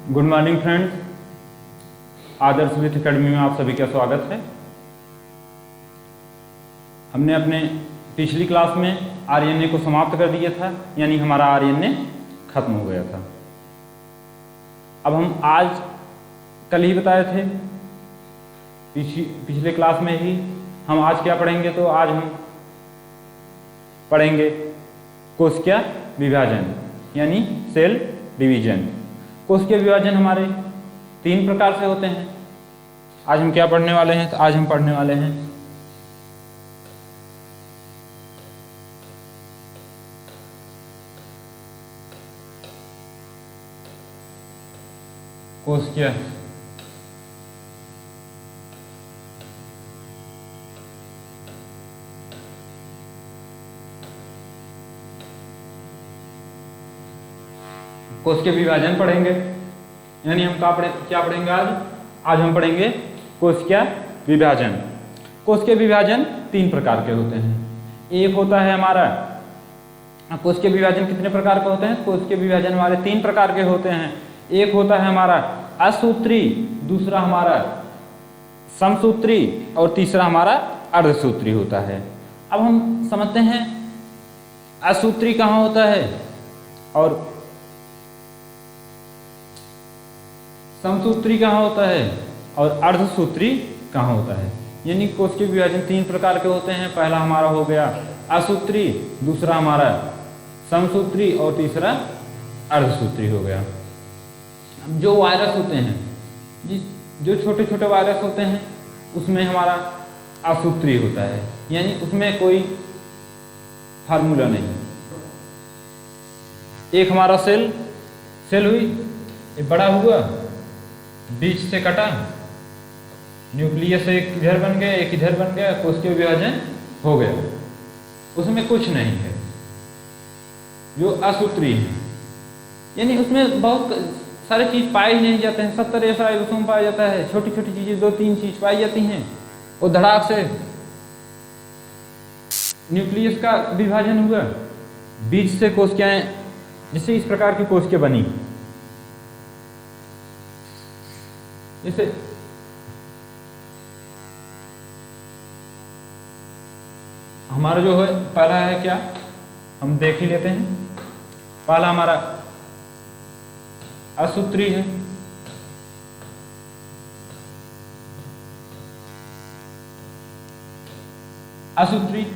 Good morning friends, Adarsh with academy में आप सभी का स्वागत है। हमने अपने पिछली क्लास में आरएनए को समाप्त कर दिया था, यानी हमारा आरएनए खत्म हो गया था। अब हम आज कल ही बताए थे पिछले क्लास में ही हम आज क्या पढ़ेंगे, तो आज हम पढ़ेंगे कोशिका विभाजन यानी सेल डिवीजन। कोशिका विभाजन हमारे 3 प्रकार से होते हैं। आज हम क्या पढ़ने वाले हैं, तो आज हम पढ़ने वाले हैं कोशिका कोशिका विभाजन पढ़ेंगे। यानी हम क्या पढ़ेंगे आज हम पढ़ेंगे कोशिका विभाजन। कोशिका विभाजन 3 प्रकार के होते हैं। एक होता है हमारा कोशिका विभाजन कितने प्रकार के होते हैं? कोशिका विभाजन हमारे 3 प्रकार के होते हैं। एक होता है हमारा असूत्री, दूसरा हमारा समसूत्री और तीसरा हमारा अर्धसूत्री होता है। अब हम समझते हैं असूत्री कहाँ होता है और समसूत्री कहाँ होता है और अर्धसूत्री कहाँ होता है। यानी कोशिका विभाजन 3 प्रकार के होते हैं। पहला हमारा हो गया असूत्री, दूसरा हमारा समसूत्री और तीसरा अर्धसूत्री हो गया। जो वायरस होते हैं, जो छोटे छोटे वायरस होते हैं, उसमें हमारा असूत्री होता है, यानी उसमें कोई फार्मूला नहीं। एक हमारा सेल हुई, ये बड़ा हुआ, बीच से कटा, न्यूक्लियस एक इधर बन गया, एक इधर बन गया, कोशिका विभाजन हो गया। उसमें कुछ नहीं है, जो असूत्री है। यानी उसमें बहुत सारे चीज पाए ही नहीं जाते हैं। 70 ऐसा उसमें पाया जाता है, छोटी छोटी चीजें 2-3 चीज पाई जाती हैं, वो धड़ाक से न्यूक्लियस का विभाजन हुआ, बीच से कोशिकाएं, जिससे इस प्रकार की कोशिका बनी। जैसे हमारा जो है पहला है क्या, हम देख ही लेते हैं। पहला हमारा असूत्री है। असूत्री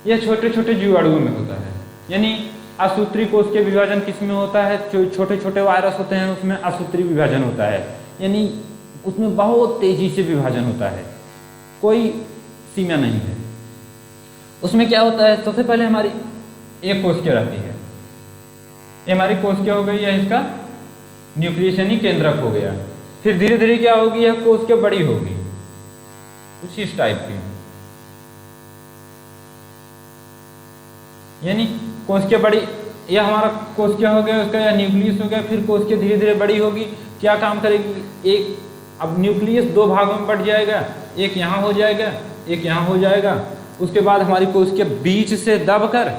यह छोटे छोटे जीवाणुओं में होता है। यानी असूत्री कोशिका विभाजन किस में होता है? जो छोटे छोटे वायरस होते हैं उसमें असूत्री विभाजन होता है। यानी उसमें बहुत तेजी से विभाजन होता है, कोई सीमा नहीं है। उसमें क्या होता है, सबसे पहले हमारी एक कोशिका रहती है, ये हमारी कोशिका हो गई, है इसका न्यूक्लियस यानी केंद्रक हो गया। फिर धीरे धीरे क्या होगी, यह कोशिका बड़ी होगी, कुछ इस टाइप की। यानी कोशिका बड़ी, यह हमारा कोशिका हो गया, उसका यह न्यूक्लियस हो गया। फिर कोशिका धीरे धीरे बड़ी होगी, क्या काम करेगी, एक अब न्यूक्लियस 2 भागों में बढ़ जाएगा, एक यहाँ हो जाएगा, एक यहाँ हो जाएगा। उसके बाद हमारी कोशिका बीच से दबकर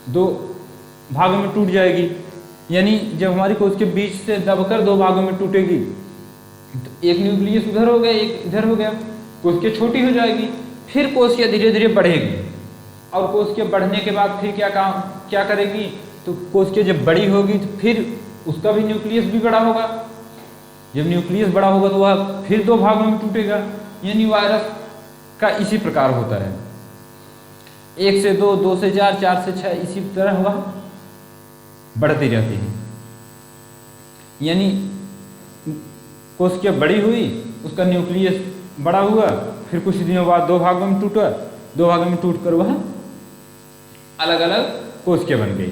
2 भागों में टूट जाएगी। यानी जब हमारी कोशिका बीच से दबकर 2 भागों में टूटेगी, तो एक न्यूक्लियस उधर हो गया, एक इधर हो गया, कोशिका छोटी हो जाएगी। फिर कोशिका धीरे धीरे बढ़ेगी, और कोशिका बढ़ने के बाद फिर क्या करेगी, तो कोशिका जब बड़ी होगी तो फिर उसका भी न्यूक्लियस भी बड़ा होगा। जब न्यूक्लियस बड़ा होगा तो वह फिर 2 भागों में टूटेगा। यानी वायरस का इसी प्रकार होता है, 1 से 2, 2 से 4, 4 से 6, इसी तरह वह बढ़ती रहती है। यानी कोशिका बड़ी हुई, उसका न्यूक्लियस बड़ा हुआ, फिर कुछ दिनों बाद 2 भागों में टूटा, 2 भागों में टूटकर वह अलग अलग कोशिका बन गई।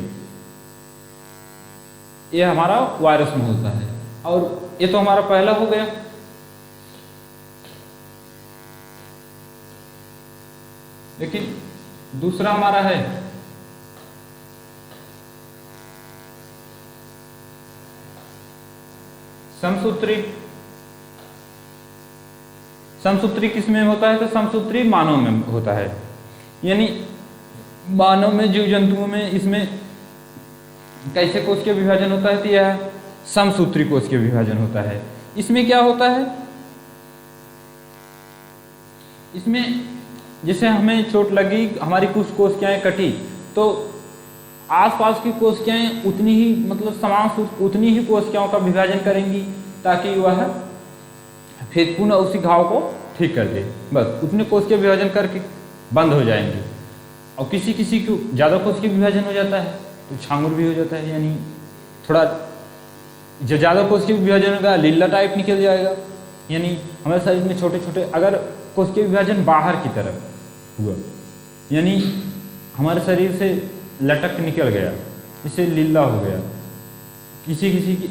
यह हमारा वायरस में होता है। और ये तो हमारा पहला हो गया। लेकिन दूसरा हमारा है समसूत्री। समसूत्री किस में होता है? तो समसूत्री मानव में होता है। यानी मानव में, जीव जंतुओं में इसमें कैसे कोशिका विभाजन होता है? तो यह समसूत्री कोशिकीय विभाजन होता है। इसमें क्या होता है, इसमें जैसे हमें चोट लगी, हमारी कुछ कोशिकाएं कटी, तो आसपास की कोशिकाएं उतनी ही मतलब समान उतनी ही कोशिकाओं का विभाजन करेंगी ताकि वह फिर पुनः उसी घाव को ठीक कर दे। बस उतने कोशिकीय विभाजन करके बंद हो जाएंगे। और किसी किसी को ज़्यादा कोशिकीय विभाजन हो जाता है तो छांगुर भी हो जाता है, यानी थोड़ा जो ज़्यादा कोशिकीय विभाजन होगा लीला टाइप निकल जाएगा। यानी हमारे शरीर में छोटे छोटे अगर कोशिकीय विभाजन बाहर की तरफ हुआ, यानी हमारे शरीर से लटक निकल गया, इससे लीला हो गया। किसी किसी की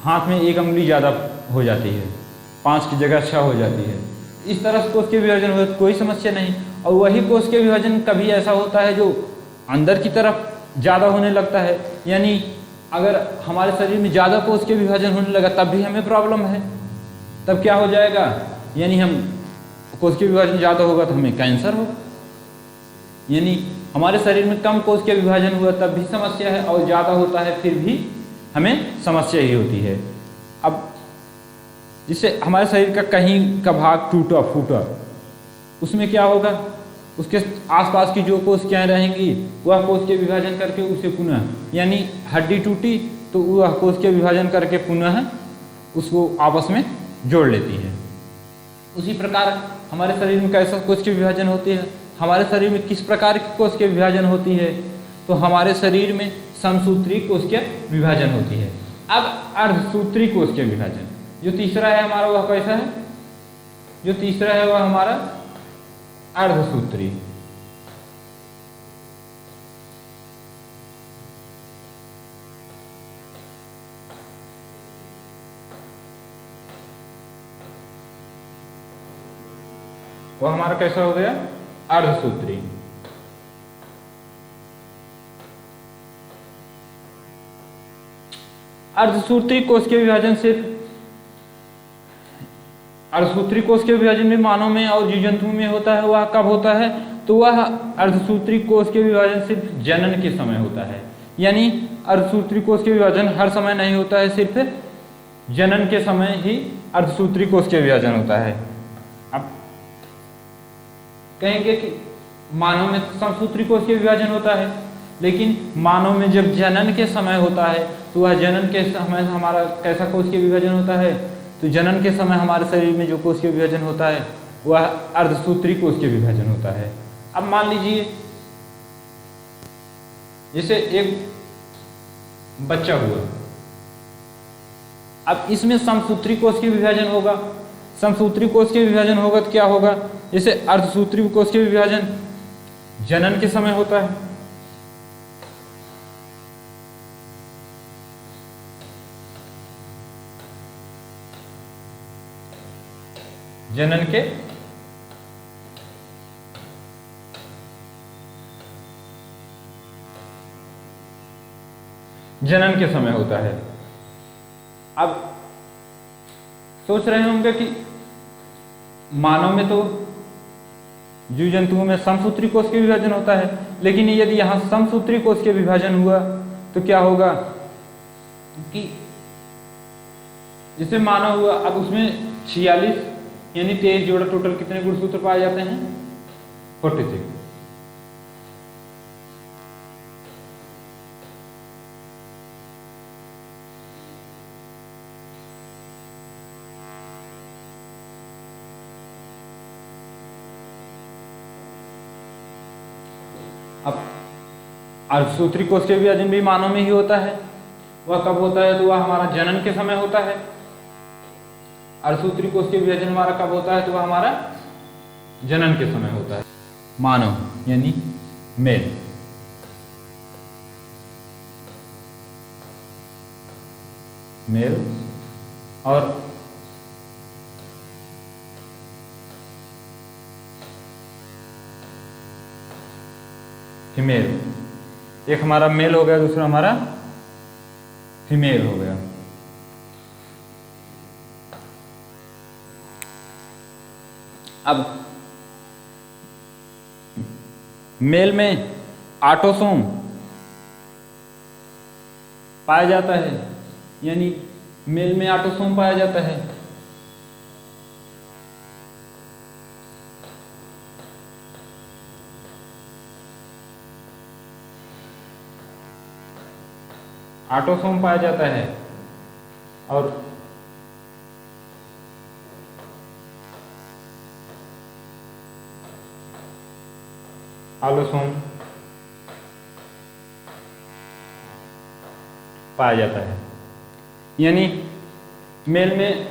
हाथ में एक उंगली ज़्यादा हो जाती है, 5 की जगह 6 हो जाती है। इस तरह से कोशिकीय विभाजन हो कोई समस्या नहीं। और वही कोशिकीय विभाजन कभी ऐसा होता है जो अंदर की तरफ ज़्यादा होने लगता है, यानी अगर हमारे शरीर में ज़्यादा कोशिकीय विभाजन होने लगा तब भी हमें प्रॉब्लम है। तब क्या हो जाएगा, यानी हम कोशिकीय विभाजन ज़्यादा होगा तो हमें कैंसर हो। यानी हमारे शरीर में कम कोशिकीय विभाजन हुआ तब भी समस्या है, और ज़्यादा होता है फिर भी हमें समस्या ही होती है। अब जिससे हमारे शरीर का कहीं का भाग टूटा फूटा, उसमें क्या होगा, उसके आसपास की जो कोशिकाएं रहेंगी वह कोशिकीय विभाजन करके उसे पुनः, यानी हड्डी टूटी तो वह कोशिकीय विभाजन करके पुनः उसको आपस में जोड़ लेती है। उसी प्रकार हमारे शरीर में कैसा कोशिकीय विभाजन होती है, हमारे शरीर में किस प्रकार की कोशिकीय विभाजन होती है, तो हमारे शरीर में समसूत्री कोशिकीय विभाजन होती है। अब अर्धसूत्री कोशिकीय विभाजन जो तीसरा है हमारा, वह कैसा है, जो तीसरा है वह हमारा अर्धसूत्री। वह हमारा कैसा हो गया, अर्धसूत्री। अर्धसूत्री कोशिकीय विभाजन सिर्फ अर्धसूत्री कोशिकीय विभाजन भी मानव में और जीव जंतुओं में होता है। वह कब होता है, तो वह अर्धसूत्री कोशिकीय विभाजन सिर्फ जनन के समय होता है। यानी अर्धसूत्री कोशिकीय विभाजन हर समय नहीं होता है, सिर्फ जनन के समय ही अर्धसूत्री कोशिकीय विभाजन होता है। अब कहेंगे कि मानव में समसूत्री कोशिकीय विभाजन होता है, लेकिन मानव में जब जनन के समय होता है तो वह जनन के समय हमारा कैसा कोशिकीय विभाजन होता है, तो जनन के समय हमारे शरीर में जो कोशिकीय विभाजन होता है वह अर्धसूत्री कोशिकीय विभाजन होता है। अब मान लीजिए जैसे एक बच्चा हुआ, अब इसमें समसूत्री कोशिकीय विभाजन होगा। समसूत्री कोशिकीय विभाजन होगा तो क्या होगा, जैसे अर्धसूत्री कोशिकीय विभाजन जनन के समय होता है, जनन के समय होता है। अब सोच रहे होंगे कि मानव में तो जीव जंतुओं में समसूत्री कोशिकीय विभाजन होता है, लेकिन यदि यहां समसूत्री कोशिकीय विभाजन हुआ तो क्या होगा कि जैसे मानव हुआ, अब उसमें 46 यानी 23 जोड़ा टोटल कितने गुणसूत्र पाए जाते हैं, 46। अब अर्धसूत्री कोशिकीय विभाजन भी मानव में ही होता है। वह कब होता है, तो वह हमारा जनन के समय होता है। अर्धसूत्री कोशिकीय विभाजन हमारा कब होता है, तो वह हमारा जनन के समय होता है। मानव यानी मेल, मेल और फीमेल। एक हमारा मेल हो गया, दूसरा हमारा फीमेल हो गया। अब मेल में ऑटोसोम पाया जाता है यानी मेल में ऑटोसोम पाया जाता है। ऑटोसोम पाया जाता है और आलोसोम पाया जाता है। यानी मेल में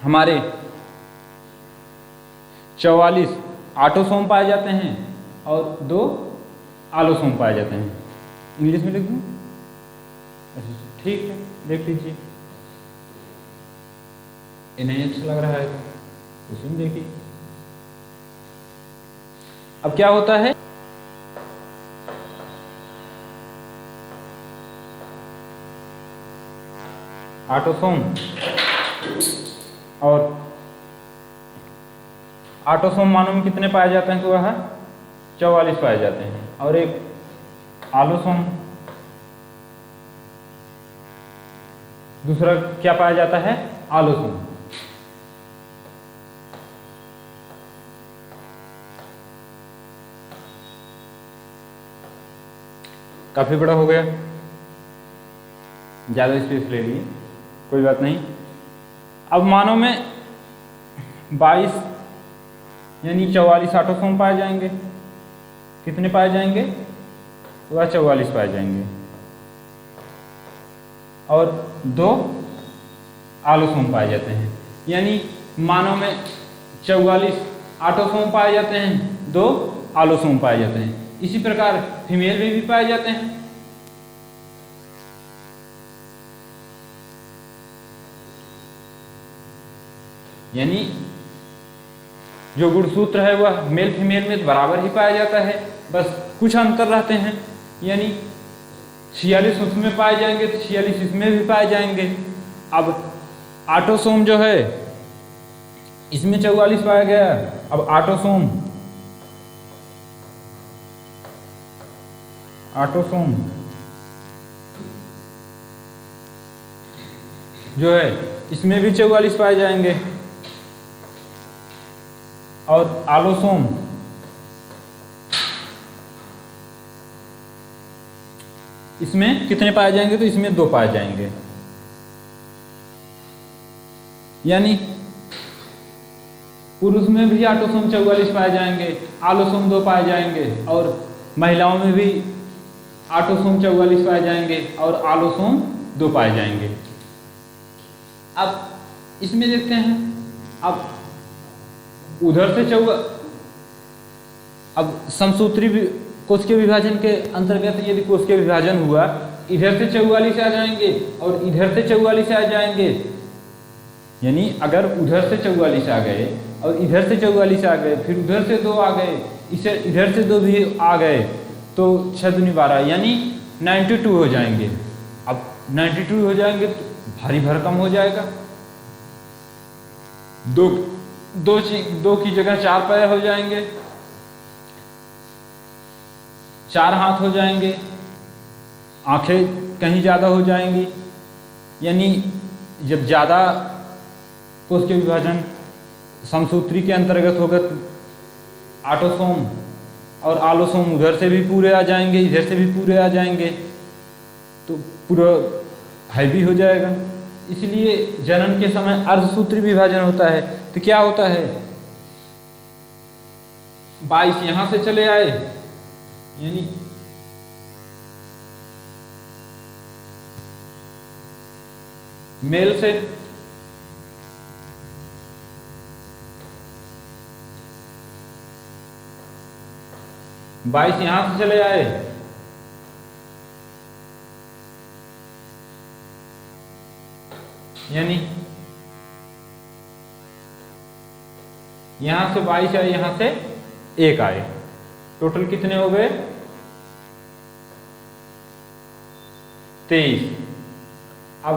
हमारे 44 ऑटोसोम पाए जाते हैं और 2 आलोसोम पाए जाते हैं। इंग्लिश में लिख दूं? ठीक है, देख लीजिए। इन्हें अच्छा लग रहा है तो सुन देखिए। अब क्या होता है, ऑटोसोम और ऑटोसोम मानव में कितने पाए जाते हैं? तो वह 44 पाए जाते हैं। और एक आलोसोम, दूसरा क्या पाया जाता है? आलोसोम। काफी बड़ा हो गया, ज्यादा स्पेस ले लिए, कोई बात नहीं। अब मानव में 22 यानी 44 ऑटोसोम पाए जाएंगे। कितने पाए जाएंगे? वह 44 पाए जाएंगे और 2 आलोसोम पाए जाते हैं। यानी मानव में 44 ऑटोसोम पाए जाते हैं, 2 आलोसोम पाए जाते हैं। इसी प्रकार फीमेल में भी पाए जाते हैं। यानी जो गुणसूत्र है वह मेल फीमेल में बराबर ही पाया जाता है, बस कुछ अंतर रहते हैं। यानी 46 उसमें पाए जाएंगे तो 46 इसमें भी पाए जाएंगे। अब ऑटोसोम जो है इसमें 44 पाया गया। अब ऑटोसोम जो है इसमें भी 44 पाए जाएंगे और आलोसोम इसमें कितने पाए जाएंगे? तो इसमें 2 पाए जाएंगे। यानी पुरुष में भी ऑटोसोम 44 पाए जाएंगे, आलोसोम 2 पाए जाएंगे और महिलाओं में भी ऑटोसोम 44 पाए जाएंगे और आलोसोम 2 पाए जाएंगे। अब इसमें देखते हैं, अब उधर से अब समसूत्री कोशिकीय विभाजन के अंतर्गत यदि कोशिकीय विभाजन हुआ, इधर से 44 आ जाएंगे और इधर से 44 आ जाएंगे। यानी अगर उधर से 44 आ गए और इधर से 44 आ गए, फिर उधर से 2 आ गए, इसे इधर से 2 भी आ गए, तो 6 दूनी 12 यानी 92 हो जाएंगे। अब 92 हो जाएंगे तो भारी भरकम हो जाएगा। दो की जगह 4 पैर हो जाएंगे, 4 हाथ हो जाएंगे, आंखें कहीं ज़्यादा हो जाएंगी। यानी जब ज़्यादा कोशिकीय विभाजन समसूत्री के अंतर्गत होगा तो ऑटोसोम और आलोसोम उधर से भी पूरे आ जाएंगे, इधर से भी पूरे आ जाएंगे, तो पूरा हैवी हो जाएगा। इसलिए जनन के समय अर्धसूत्री विभाजन होता है। तो क्या होता है, 22 यहां से चले आए, यानी मेल से बाईस यहां से चले आए, यानी यहां से 22 आए, यहां से 1 आए, टोटल कितने हो गए? 23। अब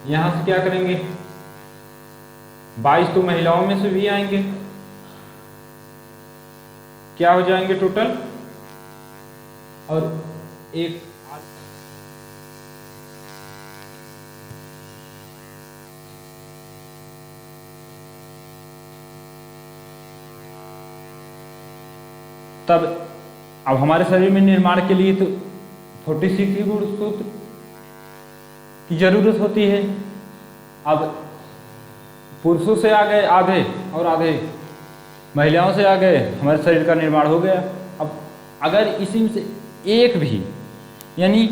यहां से क्या करेंगे, 22 तो महिलाओं में से भी आएंगे, क्या हो जाएंगे टोटल, और एक तब अब हमारे शरीर में निर्माण के लिए तो 46 गुणसूत्र की जरूरत होती है। अब पुरुषों से आ गए आधे और आधे महिलाओं से आ गए, हमारे शरीर का निर्माण हो गया। अब अगर इसी में से एक भी यानी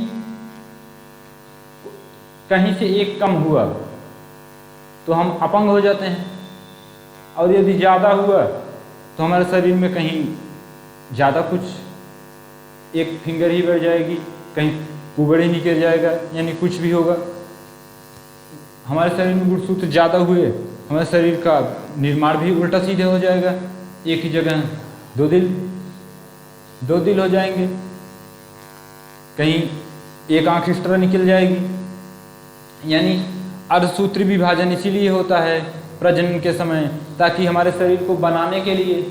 कहीं से एक कम हुआ तो हम अपंग हो जाते हैं, और यदि ज़्यादा हुआ तो हमारे शरीर में कहीं ज़्यादा कुछ एक फिंगर ही बढ़ जाएगी, कहीं कुबड़ ही निकल जाएगा, यानी कुछ भी होगा। हमारे शरीर में गुणसूत्र ज़्यादा हुए, हमारे शरीर का निर्माण भी उल्टा सीधे हो जाएगा। एक ही जगह दो दिल हो जाएंगे, कहीं एक आंख एक्स्ट्रा निकल जाएगी। यानी अर्धसूत्री विभाजन इसीलिए होता है प्रजनन के समय, ताकि हमारे शरीर को बनाने के लिए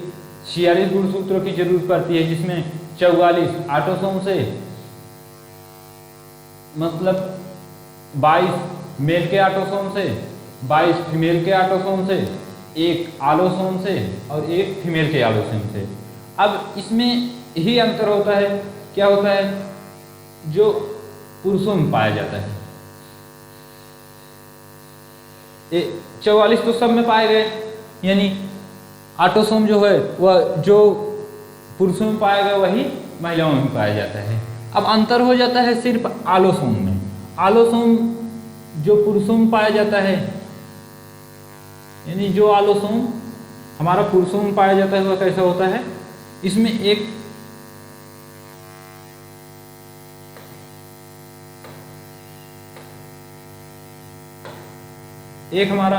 46 गुणसूत्रों की जरूरत पड़ती है, जिसमें 44 ऑटोसोम से, मतलब 22 मेल के ऑटोसोम से, 22 फीमेल के ऑटोसोम से, एक आलोसोम से और एक फीमेल के आलोसोम से। अब इसमें ही अंतर होता है, क्या होता है, जो पुरुषों में पाया जाता है। 44 तो सब में पाए गए, यानी ऑटोसोम जो है वह जो पुरुषों में पाया गया वही महिलाओं में पाया जाता है। अब अंतर हो जाता है सिर्फ आलोसोम में। आलोसोम जो पुरुषों में पाया जाता है, यानी जो आलोसोम हमारा पुरुषों में पाया जाता है वह कैसा होता है, इसमें एक हमारा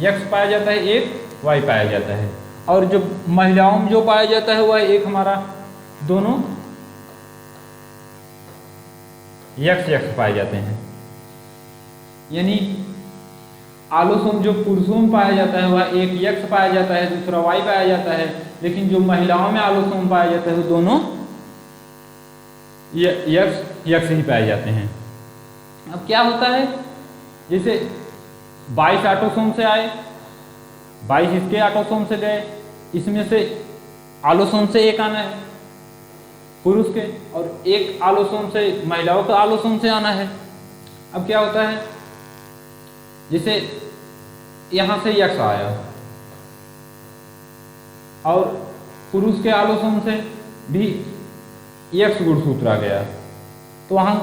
X पाया जाता है, एक Y पाया जाता है, और जो महिलाओं में जो पाया जाता है वह एक हमारा दोनों X पाए जाते हैं। यानी आलोसोम जो पुरुषों में पाया जाता है वह एक X पाया जाता है, दूसरा Y पाया जाता है, लेकिन जो महिलाओं में आलोसोम पाया जाता है वो दोनों X ही पाए जाते हैं। अब क्या होता है, जैसे 22 ऑटोसोम से आए, 22 इसके ऑटोसोम से गए, इसमें से आलोसोम से एक आना है पुरुष के, और एक आलोसोम से महिलाओं का आलोसोम से आना है। अब क्या होता है, जैसे यहाँ से X आया और पुरुष के आलोसोम से भी X गुणसूत्र आ गया, तो वहाँ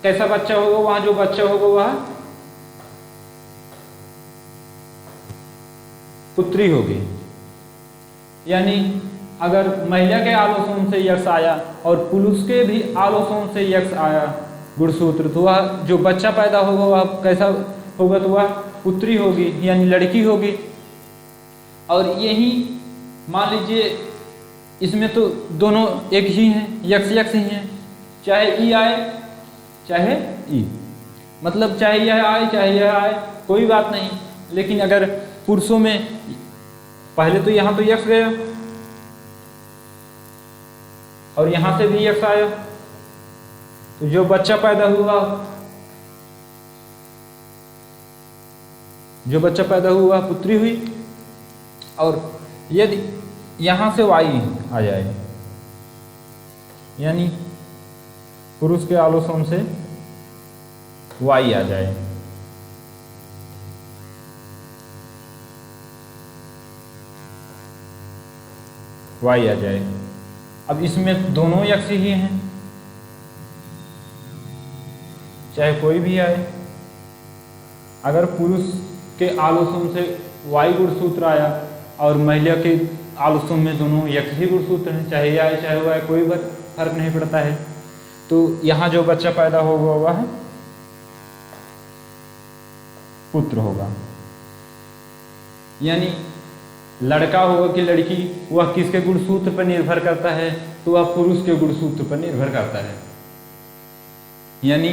कैसा बच्चा होगा, वहाँ जो बच्चा होगा वह पुत्री होगी। यानी अगर महिला के आलोसोम से X आया और पुरुष के भी आलोसोम से X आया गुणसूत्र, तो वह जो बच्चा पैदा होगा वह कैसा होगा, तो वह पुत्री होगी, यानी लड़की होगी। और यही मान लीजिए इसमें तो दोनों एक ही हैं, X ही हैं, चाहे E आए चाहे E, मतलब चाहे यह आए चाहे यह आए कोई बात नहीं। लेकिन अगर पुरुषों में पहले तो यहाँ तो X गया और यहाँ से भी X आया, तो जो बच्चा पैदा हुआ पुत्री हुई। और यदि यहाँ से Y आ जाए, यानी पुरुष के आलोसोम से Y आ जाए, अब इसमें दोनों X ही हैं, चाहे कोई भी आए। अगर पुरुष के आलोसोम से Y गुणसूत्र आया और महिला के आलोसोम में दोनों X ही गुणसूत्र हैं, चाहे ये आए चाहे वो आए कोई फर्क नहीं पड़ता है। तो यहाँ जो बच्चा पैदा होगा वह पुत्र होगा। यानी लड़का होगा कि लड़की, वह किसके गुणसूत्र पर निर्भर करता है, तो वह पुरुष के गुणसूत्र पर निर्भर करता है। यानी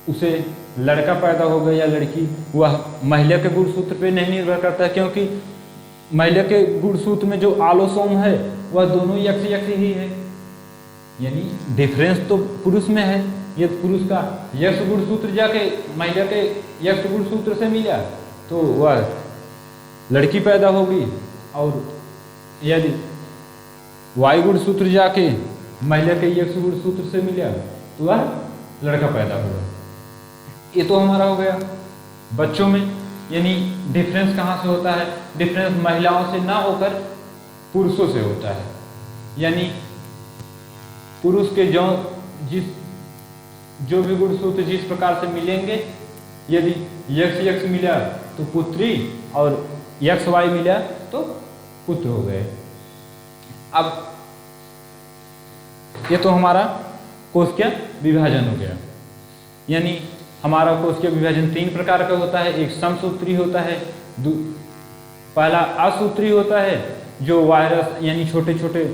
उसे लड़का पैदा होगा या लड़की, वह महिला के गुणसूत्र पर नहीं निर्भर करता है, क्योंकि महिला के गुणसूत्र में जो आलोसोम है वह दोनों यक्ष ही है, यानी डिफरेंस तो पुरुष में है। ये पुरुष का यक्ष गुणसूत्र जाके महिला के यक्ष गुणसूत्र से मिला तो वह लड़की पैदा होगी, और यदि वायु गुणसूत्र जाके महिला के यक्ष गुणसूत्र से मिला तो वह लड़का पैदा होगा। ये तो हमारा हो गया बच्चों में, यानी डिफरेंस कहाँ से होता है? डिफरेंस महिलाओं से ना होकर पुरुषों से होता है, यानी पुरुष के जो भी गुणसूत्र जिस प्रकार से मिलेंगे, यदि यक्ष मिला तो पुत्री और यक्ष वाई मिला तो पुत्र हो गए। अब ये तो हमारा कोशिका विभाजन हो गया, यानी हमारा कोशिका विभाजन 3 प्रकार का होता है। एक समसूत्री होता है, पहला असूत्री होता है जो वायरस यानी छोटे छोटे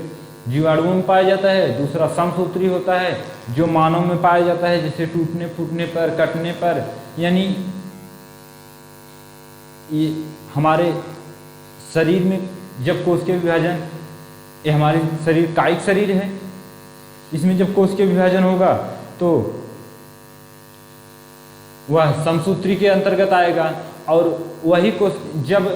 जीवाणुओं में पाया जाता है। दूसरा समसूत्री होता है जो मानव में पाया जाता है, जैसे टूटने फूटने पर, कटने पर, यानी ये हमारे शरीर में जब कोशिका विभाजन, ये हमारे शरीर कायिक शरीर है, इसमें जब कोशिका विभाजन होगा तो वह समसूत्री के अंतर्गत आएगा, और वही कोश जब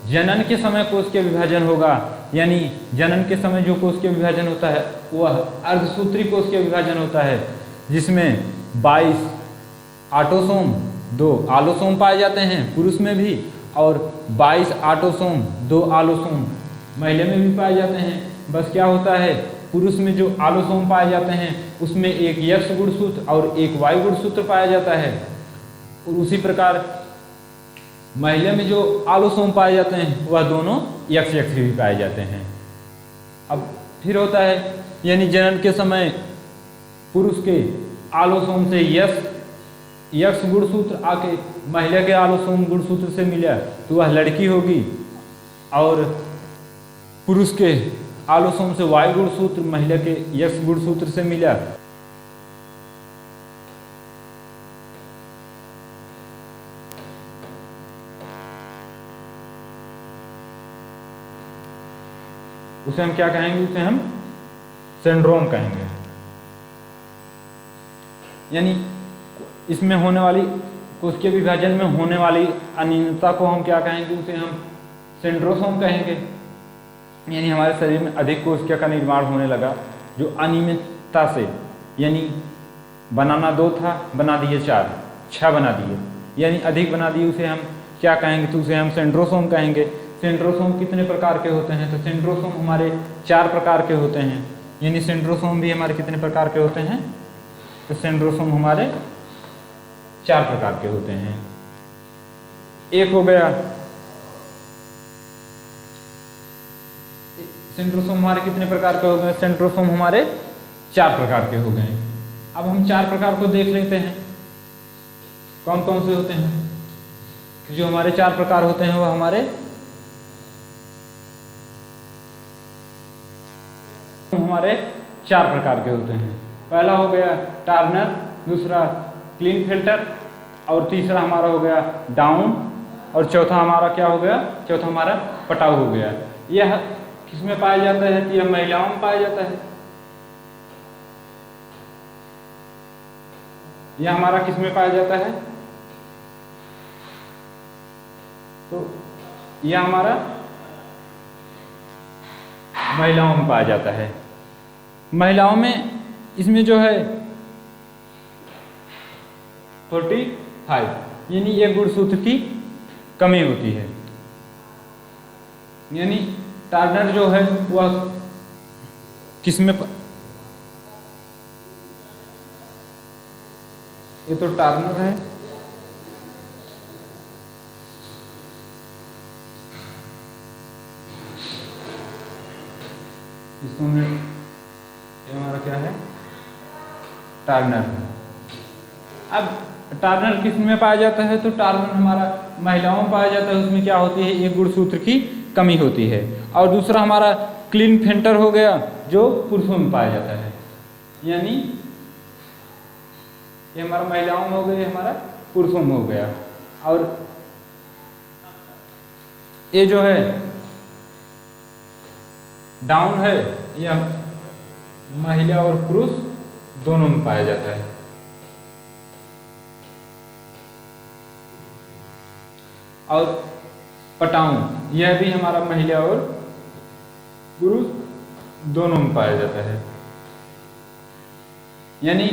जनन के समय कोशिका विभाजन होगा, यानी जनन के समय जो कोशिका विभाजन होता है वह अर्धसूत्री कोशिका विभाजन होता है, जिसमें 22 ऑटोसोम 2 आलोसोम पाए जाते हैं पुरुष में भी, और 22 ऑटोसोम 2 आलोसोम महिला में भी पाए जाते हैं। बस क्या होता है, पुरुष में जो आलोसोम पाए जाते हैं उसमें एक यक्ष गुणसूत्र और एक वायु गुणसूत्र पाया जाता है, और उसी प्रकार महिला में जो आलोसोम पाए जाते हैं वह दोनों यक्ष भी पाए जाते हैं। अब फिर होता है, यानी जनन के समय पुरुष के आलोसोम से यक्ष गुणसूत्र आके महिला के आलोसोम गुणसूत्र से मिला तो वह लड़की होगी, और पुरुष के आलोसोम से वायु गुणसूत्र महिला के यक्ष गुणसूत्र से मिला उसे हम क्या कहेंगे? उसे हम सिंड्रोम कहेंगे। यानी इसमें होने वाली कोशिका विभाजन में होने वाली अनियमितता को हम क्या कहेंगे? उसे हम सिंड्रोसोम कहेंगे। यानी हमारे शरीर में अधिक कोशिका का निर्माण होने लगा जो अनियमितता से, यानी बनाना 2 था बना दिए 4, 6 बना दिए, यानी अधिक बना दिए, उसे हम क्या कहेंगे? तो उसे हम सिंड्रोसोम कहेंगे। सिंड्रोसोम कितने प्रकार के होते हैं? तो सिंड्रोसोम हमारे 4 प्रकार के होते हैं। यानी सिंड्रोसोम भी हमारे कितने प्रकार के होते हैं? तो सिंड्रोसोम हमारे 4 प्रकार के होते हैं। एक हो गया सिंड्रोसोम हमारे कितने प्रकार के हो गए? सिंड्रोसोम हमारे 4 प्रकार के हो गए। अब हम 4 प्रकार को देख लेते हैं कौन कौन से होते हैं। जो हमारे 4 प्रकार होते हैं वह हमारे हमारे 4 प्रकार के होते हैं। पहला हो गया टर्नर, दूसरा क्लीनफेल्टर, और तीसरा हमारा हो गया डाउन, और चौथा हमारा क्या हो गया? चौथा हमारा पटाऊ हो गया। यह किसमें पाया जाता है? तो यह महिलाओं में पाया जाता है। यह हमारा किसमें पाया जाता है? तो यह हमारा महिलाओं में पाया जाता है। महिलाओं में इसमें जो है 45, यानी एक गुणसूत्र की कमी होती है। यानी टर्नर जो है वह किसमें ये तो टर्नर है, इसमें ये हमारा क्या है? टर्नर। अब टर्नर किस में पाया जाता है? तो टर्नर हमारा महिलाओं में पाया जाता है। उसमें क्या होती है? एक गुणसूत्र की कमी होती है। और दूसरा हमारा क्लीनफेल्टर हो गया जो पुरुषों में पाया जाता है। यानी ये हमारा महिलाओं में हो गया, हमारा पुरुषों में हो गया। और ये जो है डाउन है, यह महिला और पुरुष दोनों में पाया जाता है। और पटाउन, यह भी हमारा महिला और पुरुष दोनों में पाया जाता है। यानी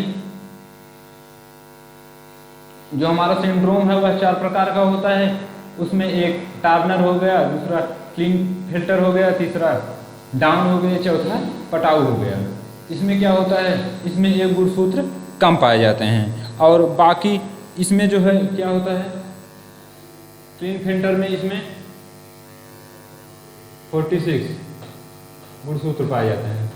जो हमारा सिंड्रोम है वह 4 प्रकार का होता है। उसमें एक टर्नर हो गया, दूसरा क्लिनफेल्टर हो गया, तीसरा डाउन हो गया, चौथा पटाऊ हो गया। इसमें क्या होता है, इसमें एक गुणसूत्र कम पाए जाते हैं और बाकी इसमें जो है क्या होता है, क्लिनफेल्टर में इसमें 46 गुणसूत्र पाए जाते हैं।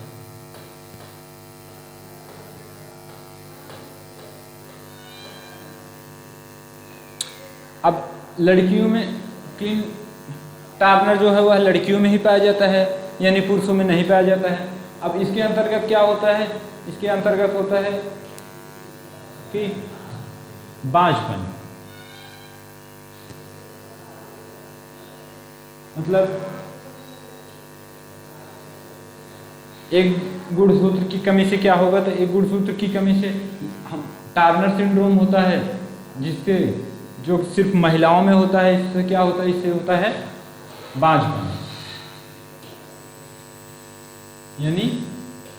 अब लड़कियों में क्लीन टर्नर जो है वह लड़कियों में ही पाया जाता है, यानी पुरुषों में नहीं पाया जाता है। अब इसके अंतर्गत क्या होता है, इसके अंतर्गत होता है कि बांझपन, मतलब एक गुणसूत्र की कमी से क्या होगा, तो एक गुणसूत्र की कमी से हम टर्नर सिंड्रोम होता है, जिसके जो सिर्फ महिलाओं में होता है। इससे क्या होता है, इससे होता है बांझपन, यानी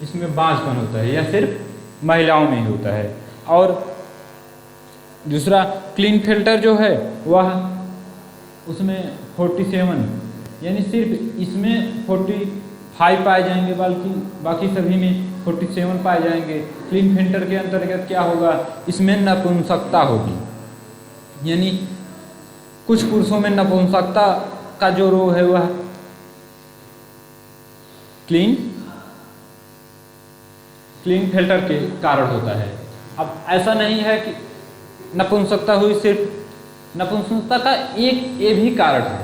इसमें बांझपन होता है, यह सिर्फ महिलाओं में ही होता है। और दूसरा क्लिनफेल्टर जो है वह उसमें 47, यानी सिर्फ इसमें 45 पाए जाएंगे, बाकी सभी में 47 पाए जाएंगे। क्लिनफेल्टर के अंतर्गत क्या होगा, इसमें नपुंसकता होगी, यानी कुछ पुरुषों में नपुंसकता का जो रोग है वह क्लिनफेल्टर के कारण होता है। अब ऐसा नहीं है कि नपुंसकता हुई, सिर्फ नपुंसकता का एक ये भी कारण है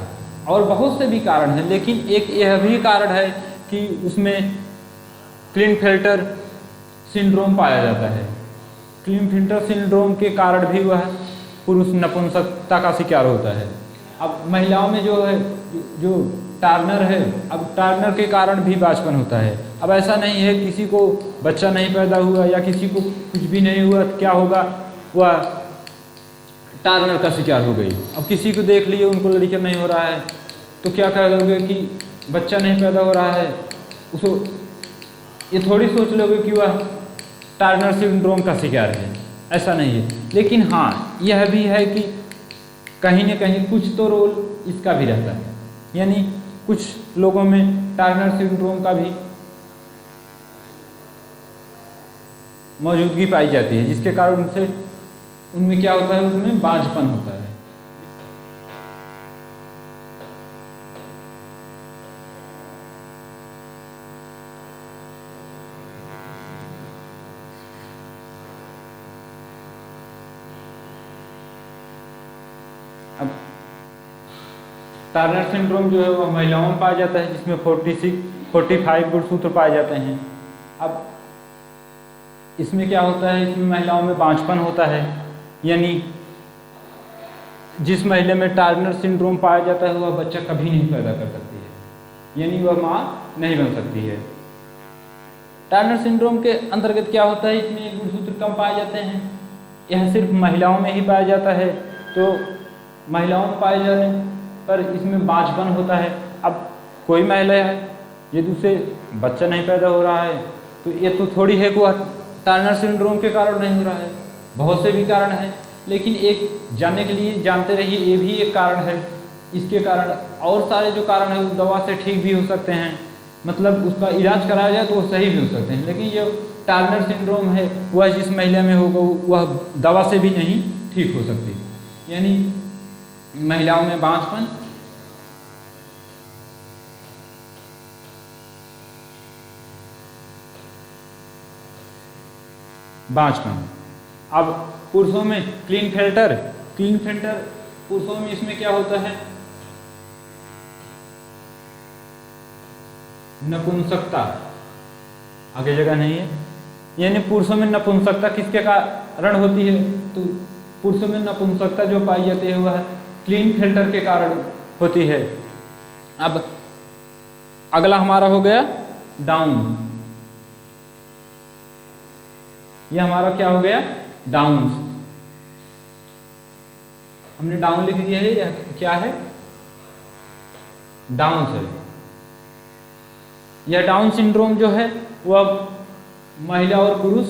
और बहुत से भी कारण हैं, लेकिन एक यह भी कारण है कि उसमें क्लिनफेल्टर सिंड्रोम पाया जाता है। क्लिनफेल्टर सिंड्रोम के कारण भी वह पुरुष नपुंसकता का शिकार होता है। अब महिलाओं में जो है, जो टर्नर है, अब टर्नर के कारण भी बांझपन होता है। अब ऐसा नहीं है किसी को बच्चा नहीं पैदा हुआ या किसी को कुछ भी नहीं हुआ तो क्या होगा, वह टर्नर का शिकार हो गई। अब किसी को देख लिए उनको लड़का नहीं हो रहा है तो क्या कह लोगे कि बच्चा नहीं पैदा हो रहा है, उसको ये थोड़ी सोच लोगे कि वह टर्नर सिंड्रोम का शिकार है, ऐसा नहीं है। लेकिन हाँ, यह भी है कि कहीं न कहीं कुछ तो रोल इसका भी रहता है, यानी कुछ लोगों में टर्नर सिंड्रोम का भी मौजूदगी पाई जाती है, जिसके कारण उनसे उनमें क्या होता है, उनमें बांझपन होता है। अब टर्नर सिंड्रोम जो है वह महिलाओं में पाया जाता है, जिसमें 45 गुणसूत्र पाए जाते हैं। अब इसमें क्या होता है, इसमें महिलाओं में बांझपन होता है, यानी जिस महिला में टर्नर सिंड्रोम पाया जाता है वह बच्चा कभी नहीं पैदा कर सकती है, यानी वह माँ नहीं बन सकती है। टर्नर सिंड्रोम के अंतर्गत क्या होता है, इसमें गुणसूत्र कम पाए जाते हैं, यह सिर्फ महिलाओं में ही पाया जाता है। तो महिलाओं में पाए जाने पर इसमें बांझपन होता है। अब कोई महिला है यदि उसे बच्चा नहीं पैदा हो रहा है तो ये तो थोड़ी है कि वह टर्नर सिंड्रोम के कारण नहीं हो रहा है, बहुत से भी कारण हैं, लेकिन एक जानने के लिए जानते रहिए ये भी एक कारण है। इसके कारण और सारे जो कारण है उस दवा से ठीक भी हो सकते हैं, मतलब उसका इलाज कराया जाए तो वो सही भी हो सकते हैं। लेकिन जो टर्नर सिंड्रोम है वह जिस महिला में होगा वह दवा से भी नहीं ठीक हो सकती, यानी महिलाओं में बांझपन, अब पुरुषों में क्लिनफेल्टर पुरुषों में इसमें क्या होता है, नपुंसकता, आगे जगह नहीं है, यानी पुरुषों में नपुंसकता किसके कारण होती है, तो पुरुषों में नपुंसकता जो पाई जाती है वह क्लिनफेल्टर के कारण होती है। अब अगला हमारा हो गया डाउन। ये हमारा क्या हो गया, डाउन। हमने डाउन लिख दिया है, यह क्या है, डाउन है। यह डाउन सिंड्रोम जो है वह महिला और पुरुष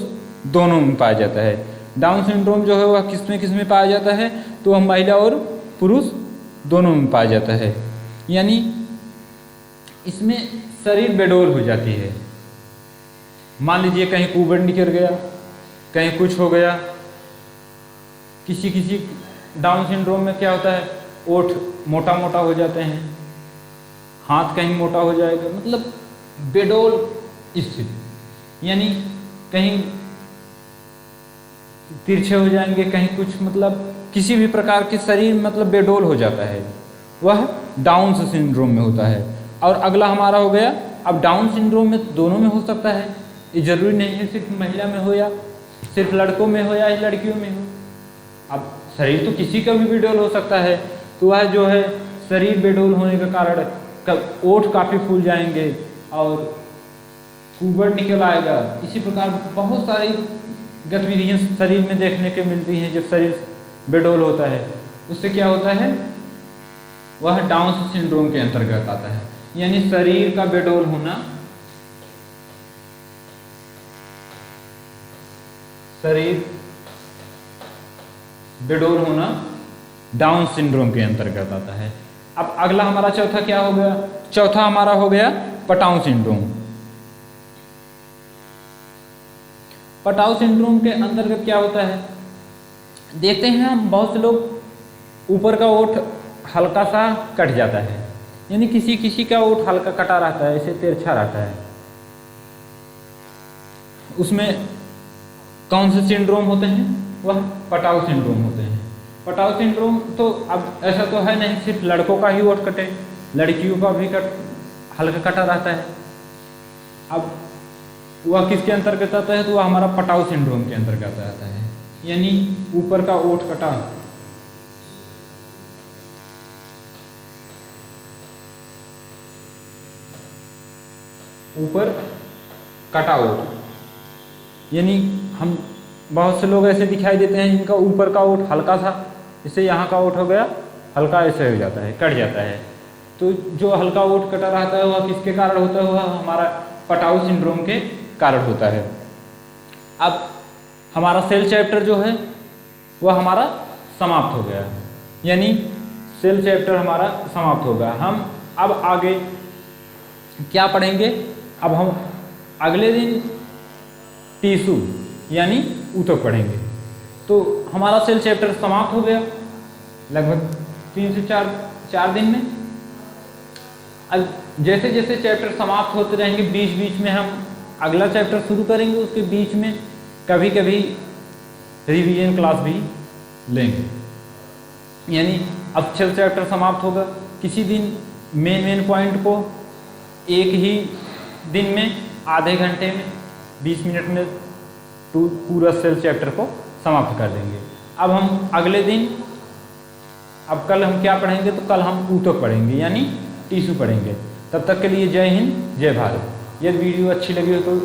दोनों में पाया जाता है। डाउन सिंड्रोम जो है वह किस में पाया जाता है, तो वह महिला और पुरुष दोनों में पाया जाता है। यानी इसमें शरीर बेडोल हो जाती है। मान लीजिए कहीं कुबड़ निकल गया, कहीं कुछ हो गया। किसी डाउन सिंड्रोम में क्या होता है, ओठ मोटा मोटा हो जाते हैं, हाथ कहीं मोटा हो जाएगा, मतलब बेडोल स्थिति। यानी कहीं तिरछे हो जाएंगे, कहीं कुछ, मतलब किसी भी प्रकार के शरीर मतलब बेडोल हो जाता है, वह डाउन सिंड्रोम में होता है। और अगला हमारा हो गया, अब डाउन सिंड्रोम में दोनों में हो सकता है, ये जरूरी नहीं है सिर्फ महिला में हो या सिर्फ लड़कों में हो या लड़कियों में हो। अब शरीर तो किसी का भी बेडोल हो सकता है, तो वह जो है शरीर बेडोल होने के कारण ओठ काफ़ी फूल जाएंगे और कुबड़ निकल आएगा। इसी प्रकार बहुत सारी गतिविधियाँ शरीर में देखने के मिलती हैं जब शरीर बेडोल होता है। उससे क्या होता है, वह डाउन सिंड्रोम के अंतर्गत आता है। यानी शरीर का बेडोल होना, शरीर बेडोल होना डाउन सिंड्रोम के अंतर्गत आता है। अब अगला हमारा चौथा क्या हो गया, चौथा हमारा हो गया पटाउ सिंड्रोम। पटाउ सिंड्रोम के अंतर्गत क्या होता है, देखते हैं हम बहुत से लोग ऊपर का ओठ हल्का सा कट जाता है, यानी किसी का ओठ हल्का कटा रहता है, ऐसे तिरछा रहता है। उसमें कौन से सिंड्रोम होते हैं, वह पटाउ सिंड्रोम होते हैं। पटाउ सिंड्रोम तो अब ऐसा तो है नहीं सिर्फ लड़कों का ही ओठ कटे, लड़कियों का भी हल्का कटा रहता है। अब वह किसके अंतर्गत आता है, तो वह हमारा पटाउ सिंड्रोम के अंतर्गत आता है। यानी ऊपर का ओठ कटा, ऊपर कटा ओठ, यानी हम बहुत से लोग ऐसे दिखाई देते हैं जिनका ऊपर का ओठ हल्का सा, इससे यहाँ का ओठ हो गया हल्का, ऐसे हो जाता है, कट जाता है। तो जो हल्का ओठ कटा रहता है वह किसके कारण होता है, वह हमारा पटाउ सिंड्रोम के कारण होता है। अब हमारा सेल चैप्टर जो है वह हमारा समाप्त हो गया, यानी सेल चैप्टर हमारा समाप्त होगा। हम अब आगे क्या पढ़ेंगे, अब हम अगले दिन टिश्यू यानी ऊतक पढ़ेंगे। तो हमारा सेल चैप्टर समाप्त हो गया लगभग 3 से 4 दिन में। अब जैसे जैसे चैप्टर समाप्त होते रहेंगे, बीच बीच में हम अगला चैप्टर शुरू करेंगे, उसके बीच में कभी कभी रिवीजन क्लास भी लेंगे। यानी अब सेल चैप्टर समाप्त होगा, किसी दिन मेन पॉइंट को एक ही दिन में आधे घंटे में 20 मिनट में पूरा सेल चैप्टर को समाप्त कर देंगे। अब हम अगले दिन, अब कल हम क्या पढ़ेंगे, तो कल हम ऊतक पढ़ेंगे यानी टिश्यू पढ़ेंगे। तब तक के लिए जय हिंद, जय भारत। यदि वीडियो अच्छी लगी हो तो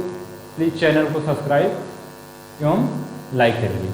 प्लीज़ चैनल को सब्सक्राइब एवं लाइक करिए।